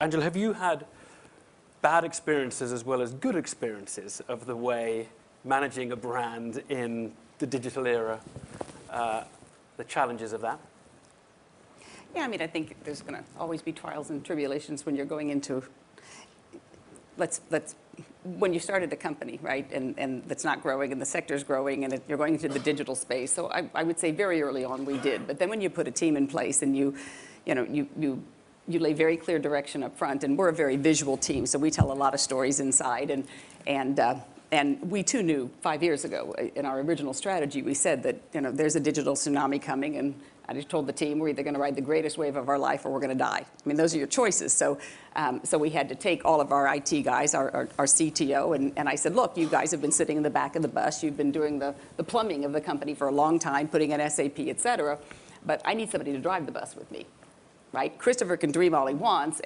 Angela, have you had bad experiences as well as good experiences of the way managing a brand in the digital era, the challenges of that? Yeah, I mean, I think there's going to always be trials and tribulations when you're going into, when you started a company, right, and that's not growing and the sector's growing and you're going into the digital space. So I would say very early on we did. But then when you put a team in place and you lay very clear direction up front, and we're a very visual team, so we tell a lot of stories inside, and we too knew 5 years ago in our original strategy, we said that there's a digital tsunami coming, and I just told the team we're either going to ride the greatest wave of our life or we're going to die. I mean, those are your choices. So, so we had to take all of our IT guys, our CTO, and I said, look, you guys have been sitting in the back of the bus. You've been doing the plumbing of the company for a long time, putting in SAP, et cetera, but I need somebody to drive the bus with me. Right? Christopher can dream all he wants,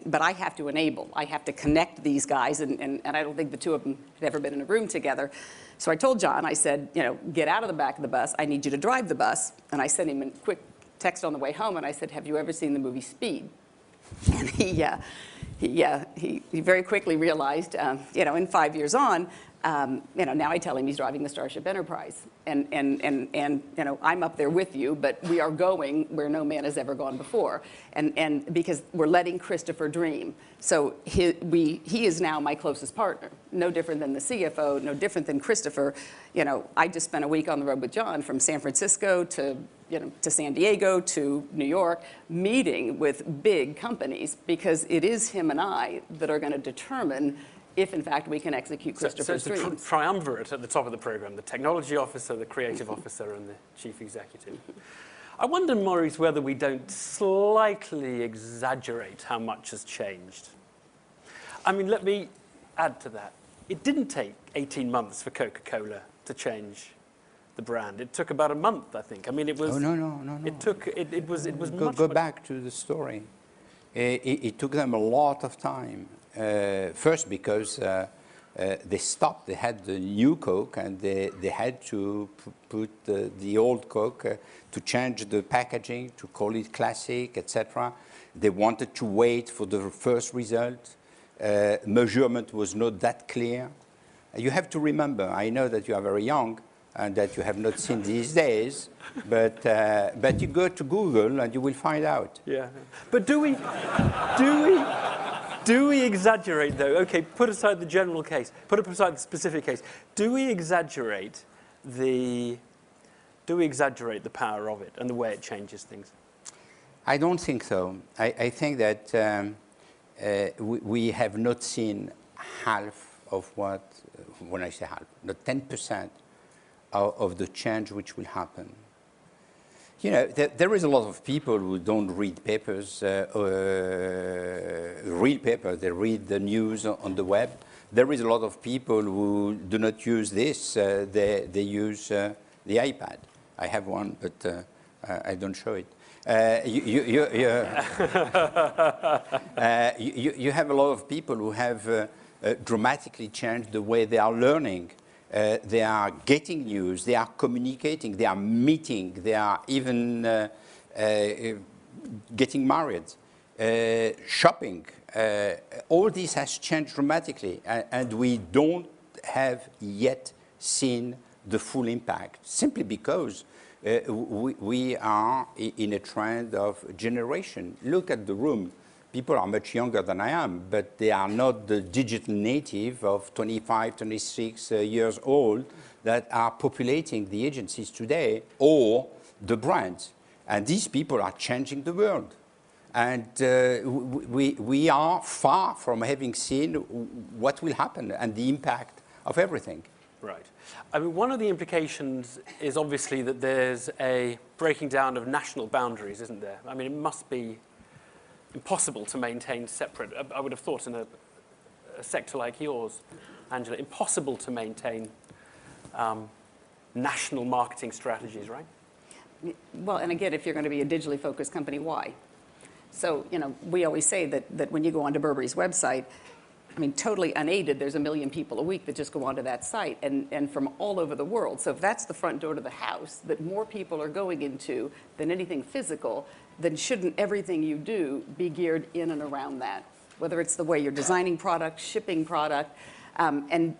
but I have to enable. I have to connect these guys, and I don't think the two of them had ever been in a room together. So I told John, I said, get out of the back of the bus. I need you to drive the bus. And I sent him a quick text on the way home, and I said, have you ever seen the movie Speed? And he very quickly realized, in 5 years on, now I tell him he's driving the Starship Enterprise, and I'm up there with you, but we are going where no man has ever gone before, and because we're letting Christopher dream. So he is now my closest partner, no different than the CFO, no different than Christopher. I just spent a week on the road with John from San Francisco to San Diego to New York, meeting with big companies, because it is him and I that are going to determine if, in fact, we can execute Christopher's dreams. So it's the triumvirate at the top of the program, the technology officer, the creative officer, and the chief executive. I wonder, Maurice, whether we don't slightly exaggerate how much has changed. I mean, let me add to that. It didn't take 18 months for Coca-Cola to change the brand. It took about a month, I think. I mean, it was... Oh, no. It was much... Go back to the story. It took them a lot of time. First, because they stopped. They had the new Coke, and they had to put the old Coke, to change the packaging, to call it classic, etc. They wanted to wait for the first result. Measurement was not that clear. You have to remember, I know that you are very young and that you have not seen these days, but you go to Google and you will find out. Yeah, but do we exaggerate, though? Okay, put aside the general case, put aside the specific case. Do we exaggerate the power of it and the way it changes things? I don't think so. I think that we have not seen half of what, when I say half, not 10% of the change which will happen. There is a lot of people who don't read papers, read papers, they read the news on the web. There is a lot of people who do not use this, they use the iPad. I have one, but I don't show it. You have a lot of people who have dramatically changed the way they are learning. They are getting news, they are communicating, they are meeting, they are even getting married, shopping. All this has changed dramatically, and we don't have yet seen the full impact, simply because we are in a trend of generation. Look at the room. People are much younger than I am, but they are not the digital native of 25, 26 years old that are populating the agencies today or the brands. And these people are changing the world. And we are far from having seen what will happen and the impact of everything. Right. I mean, one of the implications is obviously that there's a breaking down of national boundaries, isn't there? I mean, it must be impossible to maintain separate, I would have thought in a sector like yours, Angela, impossible to maintain national marketing strategies, right? Well, and again, if you're going to be a digitally focused company, why? So, we always say that when you go onto Burberry's website, I mean, totally unaided, there's 1 million people a week that just go onto that site, and from all over the world. So if that's the front door to the house that more people are going into than anything physical, then shouldn't everything you do be geared in and around that? whether it's the way you're designing product, shipping product, and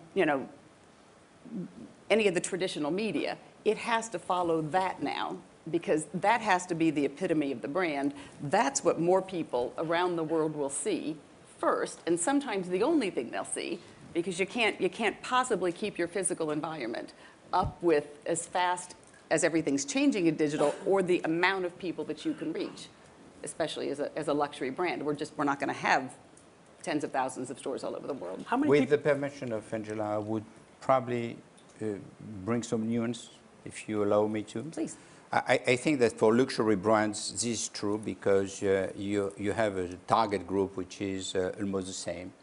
any of the traditional media, it has to follow that now, because that has to be the epitome of the brand. That's what more people around the world will see first, and sometimes the only thing they'll see, because you can't possibly keep your physical environment up with as fast as everything's changing in digital, or the amount of people that you can reach, especially as a luxury brand. We're not going to have tens of thousands of stores all over the world. How many With people? the permission of Angela, I would probably bring some nuance, if you allow me to. Please. I think that for luxury brands, this is true because you have a target group which is almost the same,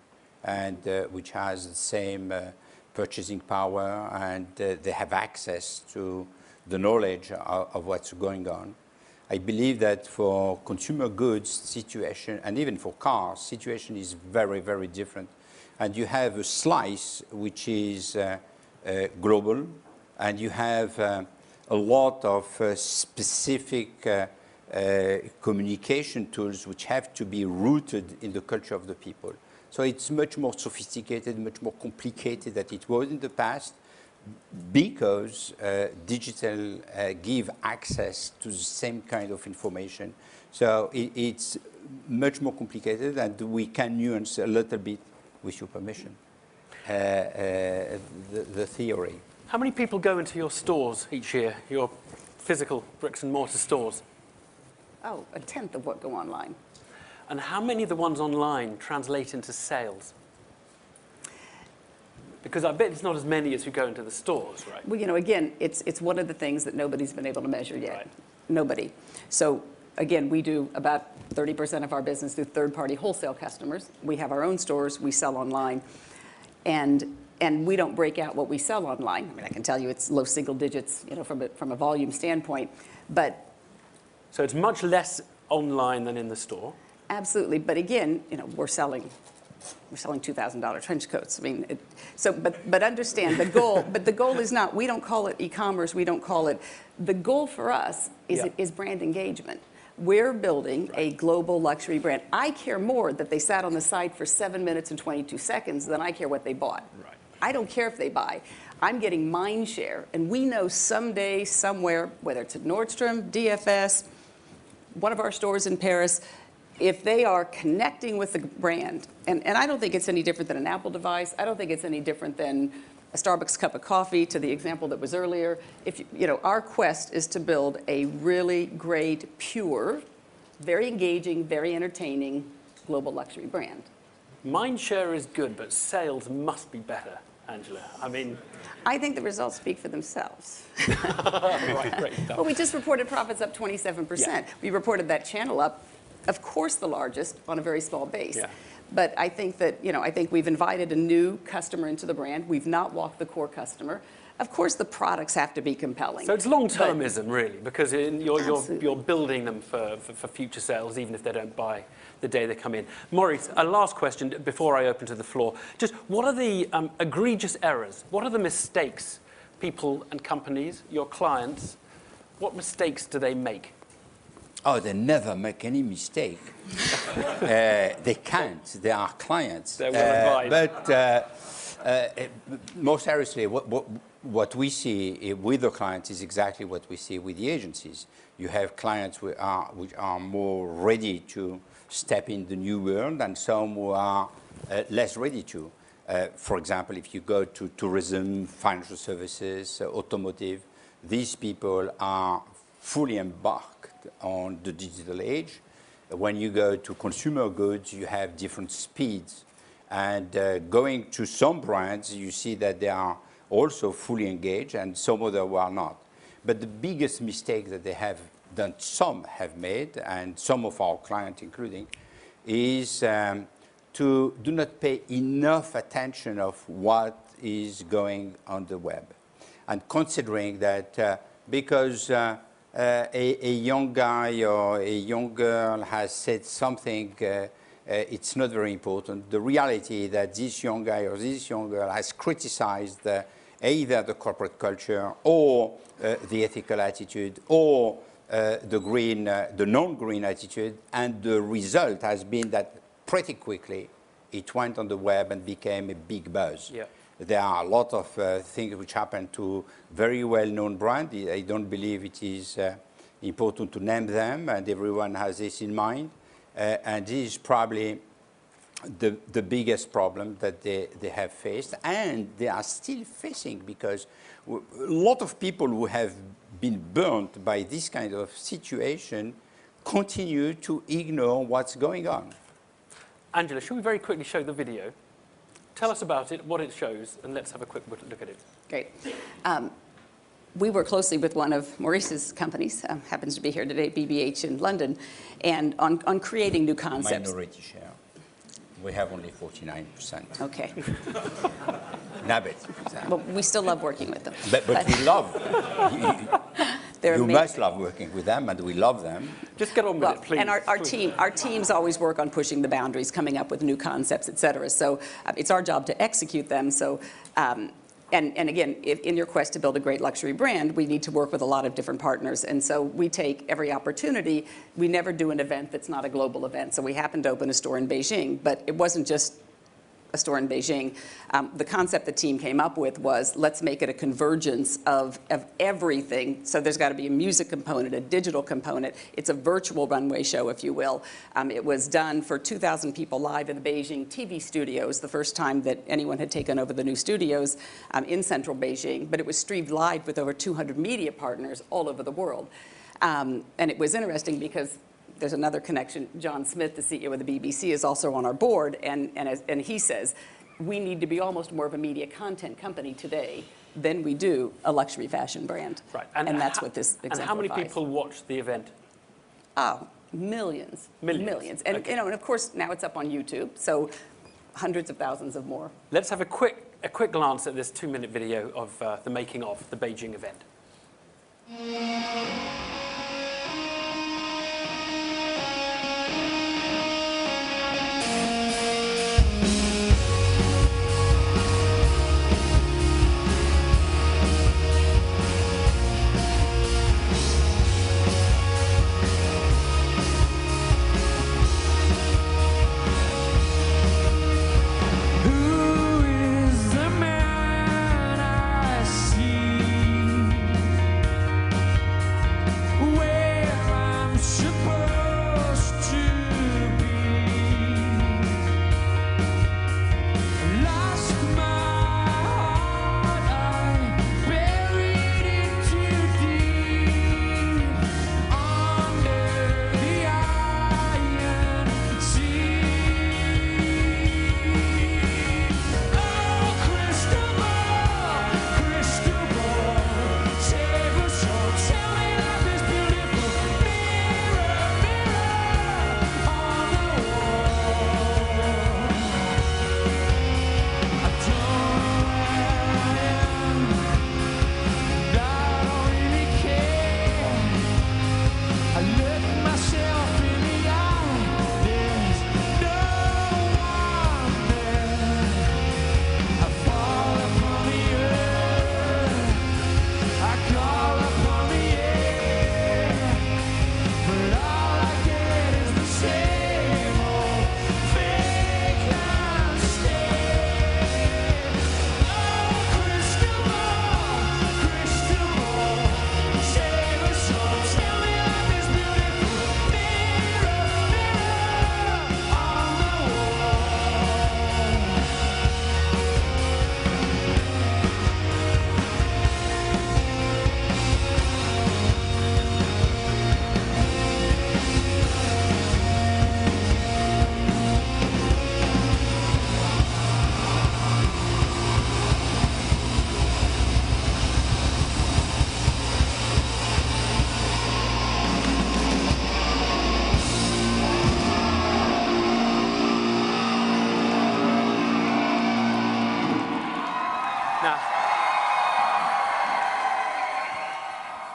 and which has the same purchasing power, and they have access to the knowledge of what's going on. I believe that for consumer goods situation, and even for cars, situation is very, very different. And you have a slice which is global, and you have a lot of specific communication tools which have to be rooted in the culture of the people. So it's much more sophisticated, much more complicated than it was in the past, because digital give access to the same kind of information. So it's much more complicated, and we can nuance a little bit, with your permission, the theory. How many people go into your stores each year, your physical bricks and mortar stores? Oh, a tenth of what go online. And how many of the ones online translate into sales? Because I bet it's not as many as who go into the stores, right? Well, again, it's one of the things that nobody's been able to measure yet. Right. Nobody. So again, we do about 30% of our business through third-party wholesale customers. We have our own stores. We sell online. And we don't break out what we sell online. I mean, I can tell you it's low single digits, from a volume standpoint. But so it's much less online than in the store. absolutely. But again, we're selling $2,000 trench coats. I mean, but understand the goal. But the goal is not. We don't call it e-commerce. We don't call it. The goal for us is brand engagement. We're building a global luxury brand. I care more that they sat on the site for 7 minutes and 22 seconds than I care what they bought. Right. I don't care if they buy. I'm getting mind share, and we know someday, somewhere, whether it's at Nordstrom, DFS, one of our stores in Paris, if they are connecting with the brand, and I don't think it's any different than an Apple device. I don't think it's any different than a Starbucks cup of coffee, to the example that was earlier. Our quest is to build a really great, pure, very engaging, very entertaining global luxury brand. Mind share is good, but sales must be better, Angela. I mean, I think the results speak for themselves. right, great stuff. Well, we just reported profits up 27%. Yeah. We reported that channel up, of course, the largest on a very small base. Yeah. But I think that, I think we've invited a new customer into the brand. We've not walked the core customer. Of course, the products have to be compelling. So it's long-termism, really, because you're building them for future sales, even if they don't buy the day they come in. Maurice, a last question before I open to the floor. Just what are the egregious errors? What are the mistakes people and companies, your clients, what mistakes do they make? Oh, they never make any mistake. They can't. They are clients. They're well advised. But more seriously, what we see with the clients is exactly what we see with the agencies. You have clients which are more ready to step in the new world, and some who are less ready to. For example, if you go to tourism, financial services, automotive, these people are fully embarked on the digital age. When you go to consumer goods, you have different speeds. And going to some brands, you see that they are also fully engaged, and some of them are not. But the biggest mistake that they have done, some have made, and some of our clients including, is to do not pay enough attention of what is going on the web. And considering that because a young guy or a young girl has said something, it's not very important. The reality is that this young guy or this young girl has criticized either the corporate culture or the ethical attitude or the non-green attitude, and the result has been that pretty quickly it went on the web and became a big buzz. Yeah. There are a lot of things which happen to very well-known brands. I don't believe it is important to name them, and everyone has this in mind. And this is probably the biggest problem that they have faced, and they are still facing, because a lot of people who have been burnt by this kind of situation continue to ignore what's going on. Angela, shall we very quickly show the video? Tell us about it, what it shows, and let's have a quick look at it. Great. We work closely with one of Maurice's companies, happens to be here today, BBH in London, and on creating new concepts. Minority share. We have only 49%. Okay. Nabbit. Well, we still love working with them. But we love you amazing. must love working with them, and we love them. Just get on with it, please. And our teams always work on pushing the boundaries, coming up with new concepts, et cetera. So it's our job to execute them. So, and again, in your quest to build a great luxury brand, we need to work with a lot of different partners. And so we take every opportunity. We never do an event that's not a global event. So we happened to open a store in Beijing, but it wasn't just a store in Beijing. The concept the team came up with was, let's make it a convergence of everything. So there's got to be a music component, a digital component. It's a virtual runway show, if you will. It was done for 2,000 people live in the Beijing TV studios, the first time that anyone had taken over the new studios in central Beijing. But it was streamed live with over 200 media partners all over the world. And it was interesting because there's another connection. John Smith, the CEO of the BBC, is also on our board, and he says, we need to be almost more of a media content company today than we do a luxury fashion brand. Right. And that's what this exemplifies. And how many people watched the event? Oh, millions. Millions. And, okay. and of course, now it's up on YouTube, so hundreds of thousands of more. Let's have a quick glance at this 2-minute video of the making of the Beijing event.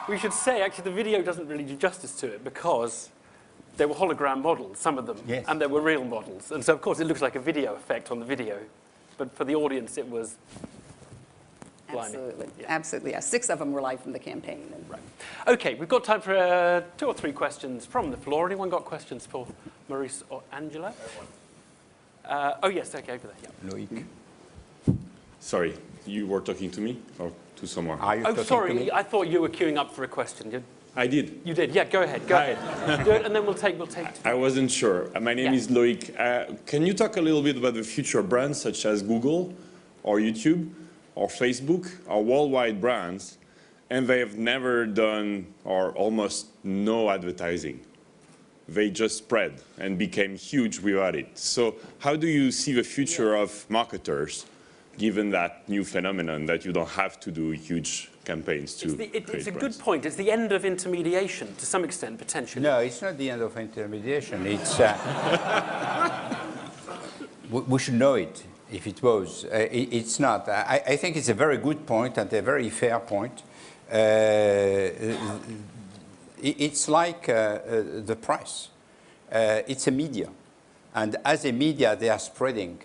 We should say, actually, the video doesn't really do justice to it because there were hologram models, some of them, yes, and there were real models. And so, of course, it looks like a video effect on the video. But for the audience, it was blinding. Absolutely. Yeah. Absolutely, yeah. 6 of them were live from the campaign. Right. OK, we've got time for 2 or 3 questions from the floor. Anyone got questions for Maurice or Angela? Oh, yes, okay, over there. Yeah. Loic. Sorry, you were talking to me or to someone? Are you Oh, talking to sorry, me? I thought you were queuing up for a question. I did. You did, yeah, go ahead, go ahead. Do it, and then we'll take I wasn't sure. My name is Loic. Can you talk a little bit about the future brands such as Google or YouTube or Facebook or worldwide brands, and they have never done or almost no advertising? They just spread and became huge without it. So how do you see the future of marketers given that new phenomenon that you don't have to do huge campaigns to It's a brands? good point. It's the end of intermediation, to some extent, potentially. No, it's not the end of intermediation. It's we should know it if it was. It's not. I think it's a very good point and a very fair point. It's like the press. It's a media. And as a media, they are spreading.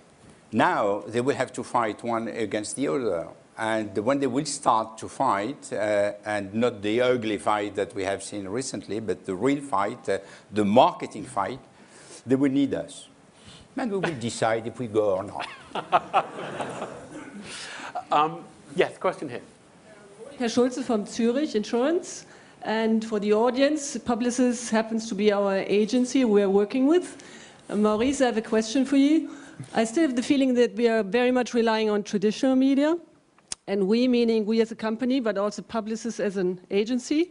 Now, they will have to fight one against the other. And when they will start to fight, and not the ugly fight that we have seen recently, but the real fight, the marketing fight, they will need us. And we will decide if we go or not. Yes, question here. Herr Schulze from Zurich Insurance. And for the audience, Publicis happens to be our agency we are working with. Maurice, I have a question for you. I still have the feeling that we are very much relying on traditional media, and we meaning we as a company, but also Publicis as an agency.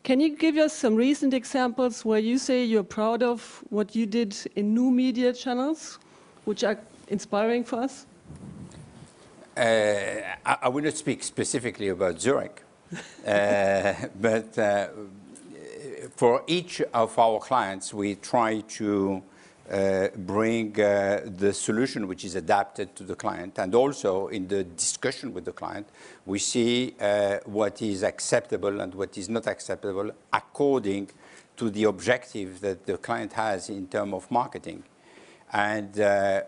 Can you give us some recent examples where you say you're proud of what you did in new media channels, which are inspiring for us? I will not speak specifically about Zurich, but for each of our clients, we try to bring the solution which is adapted to the client. And also in the discussion with the client, we see what is acceptable and what is not acceptable according to the objective that the client has in terms of marketing. And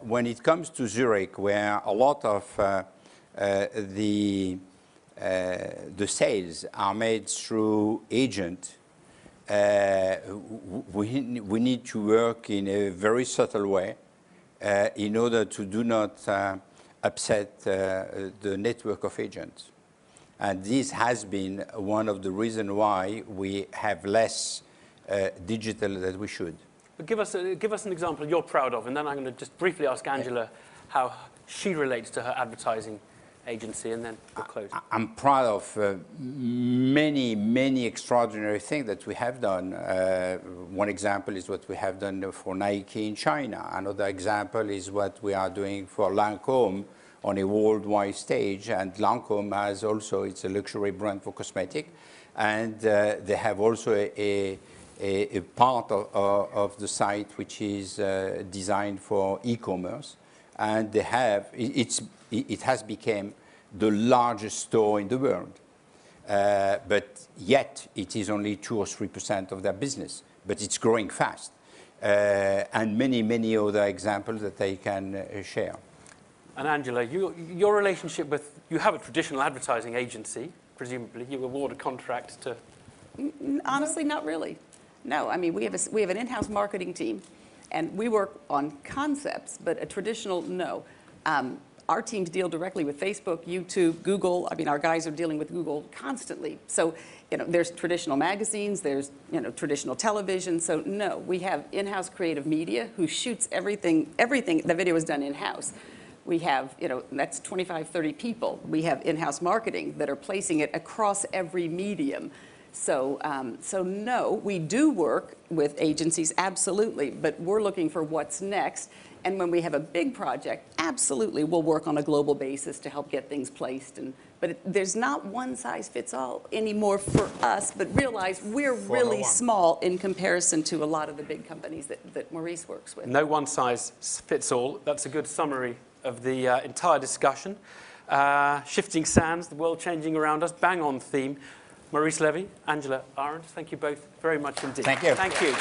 when it comes to Zurich, where a lot of the sales are made through agent, we need to work in a very subtle way in order to do not upset the network of agents. And this has been one of the reasons why we have less digital than we should. But give us an example you're proud of, and then I'm going to just briefly ask Angela how she relates to her advertising agency, and then we'll close. I'm proud of many extraordinary things that we have done. One example is what we have done for Nike in China. Another example is what we are doing for Lancôme on a worldwide stage. And Lancôme has also, it's a luxury brand for cosmetic. And they have also a part of the site which is designed for e-commerce. And they have, it has become the largest store in the world. But yet, it is only 2 or 3% of their business. But it's growing fast. And many other examples that I can share. And Angela, your relationship with, you have a traditional advertising agency, presumably. You award a contract to... Honestly, not really. No, I mean, we have an in-house marketing team. And we work on concepts, but a traditional, no. Our teams deal directly with Facebook, YouTube, Google. I mean, our guys are dealing with Google constantly. So, there's traditional magazines, there's, traditional television. So, no, we have in-house creative media who shoots everything. The video is done in-house. We have, that's 25, 30 people. We have in-house marketing that are placing it across every medium. So, no, we do work with agencies, absolutely, but we're looking for what's next. And when we have a big project, absolutely, we'll work on a global basis to help get things placed. But there's not one size fits all anymore for us, but realize we're really small in comparison to a lot of the big companies that Maurice works with. No one size fits all. That's a good summary of the entire discussion. Shifting sands, the world changing around us, bang on theme. Maurice Levy, Angela Arendt, thank you both very much indeed. Thank you. Thank you.